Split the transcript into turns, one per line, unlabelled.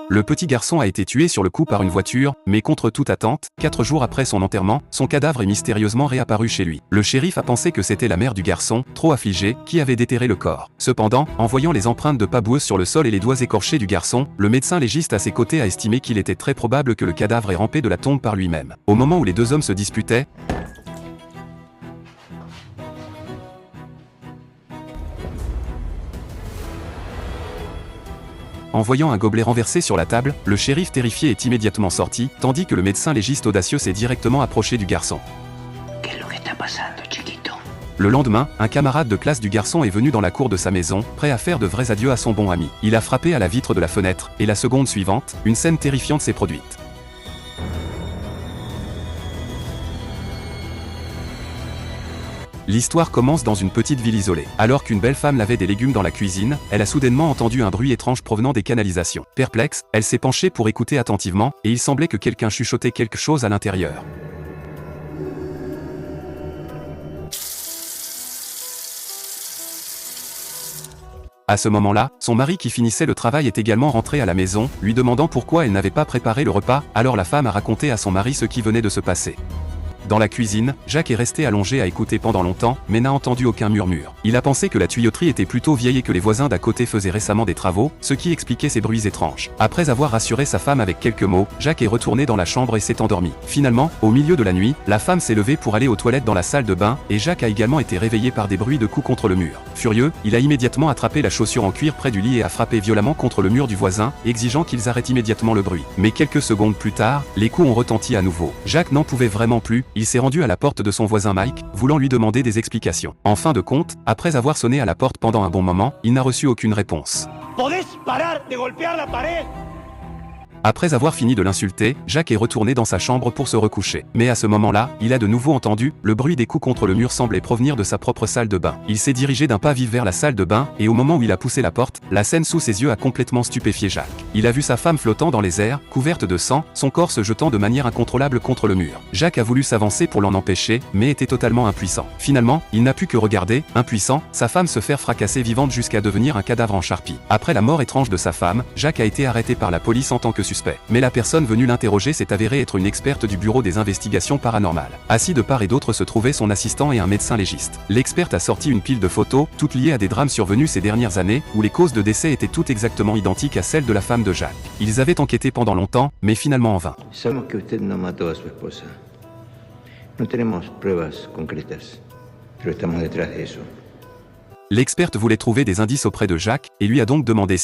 Le petit garçon a été tué sur le coup par une voiture, mais contre toute attente, 4 jours après son enterrement, son cadavre est mystérieusement réapparu chez lui. Le shérif a pensé que c'était la mère du garçon, trop affligée, qui avait déterré le corps. Cependant, en voyant les empreintes de pas boueuses sur le sol et les doigts écorchés du garçon, le médecin légiste à ses côtés a estimé qu'il était très probable que le cadavre ait rampé de la tombe par lui-même. Au moment où les deux hommes se disputaient, en voyant un gobelet renversé sur la table, le shérif terrifié est immédiatement sorti, tandis que le médecin légiste audacieux s'est directement approché du garçon. Le lendemain, un camarade de classe du garçon est venu dans la cour de sa maison, prêt à faire de vrais adieux à son bon ami. Il a frappé à la vitre de la fenêtre, et la seconde suivante, une scène terrifiante s'est produite. L'histoire commence dans une petite ville isolée. Alors qu'une belle femme lavait des légumes dans la cuisine, elle a soudainement entendu un bruit étrange provenant des canalisations. Perplexe, elle s'est penchée pour écouter attentivement, et il semblait que quelqu'un chuchotait quelque chose à l'intérieur. À ce moment-là, son mari qui finissait le travail est également rentré à la maison, lui demandant pourquoi elle n'avait pas préparé le repas, alors la femme a raconté à son mari ce qui venait de se passer. Dans la cuisine, Jacques est resté allongé à écouter pendant longtemps, mais n'a entendu aucun murmure. Il a pensé que la tuyauterie était plutôt vieille et que les voisins d'à côté faisaient récemment des travaux, ce qui expliquait ces bruits étranges. Après avoir rassuré sa femme avec quelques mots, Jacques est retourné dans la chambre et s'est endormi. Finalement, au milieu de la nuit, la femme s'est levée pour aller aux toilettes dans la salle de bain, et Jacques a également été réveillé par des bruits de coups contre le mur. Furieux, il a immédiatement attrapé la chaussure en cuir près du lit et a frappé violemment contre le mur du voisin, exigeant qu'ils arrêtent immédiatement le bruit. Mais quelques secondes plus tard, les coups ont retenti à nouveau. Jacques n'en pouvait vraiment plus, il s'est rendu à la porte de son voisin Mike, voulant lui demander des explications. En fin de compte, après avoir sonné à la porte pendant un bon moment, il n'a reçu aucune réponse. Après avoir fini de l'insulter, Jacques est retourné dans sa chambre pour se recoucher. Mais à ce moment-là, il a de nouveau entendu, le bruit des coups contre le mur semblait provenir de sa propre salle de bain. Il s'est dirigé d'un pas vif vers la salle de bain, et au moment où il a poussé la porte, la scène sous ses yeux a complètement stupéfié Jacques. Il a vu sa femme flottant dans les airs, couverte de sang, son corps se jetant de manière incontrôlable contre le mur. Jacques a voulu s'avancer pour l'en empêcher, mais était totalement impuissant. Finalement, il n'a pu que regarder, impuissant, sa femme se faire fracasser vivante jusqu'à devenir un cadavre en charpie. Après la mort étrange de sa femme, Jacques a été arrêté par la police en tant que suspect. Mais la personne venue l'interroger s'est avérée être une experte du bureau des investigations paranormales. Assis de part et d'autre se trouvaient son assistant et un médecin légiste. L'experte a sorti une pile de photos, toutes liées à des drames survenus ces dernières années, où les causes de décès étaient toutes exactement identiques à celles de la femme de Jacques. Ils avaient enquêté pendant longtemps, mais finalement en vain.
Sabemos que usted no mató a su esposa. No tenemos pruebas concretas, pero estamos detrás de eso.
L'experte voulait trouver des indices auprès de Jacques, et lui a donc demandé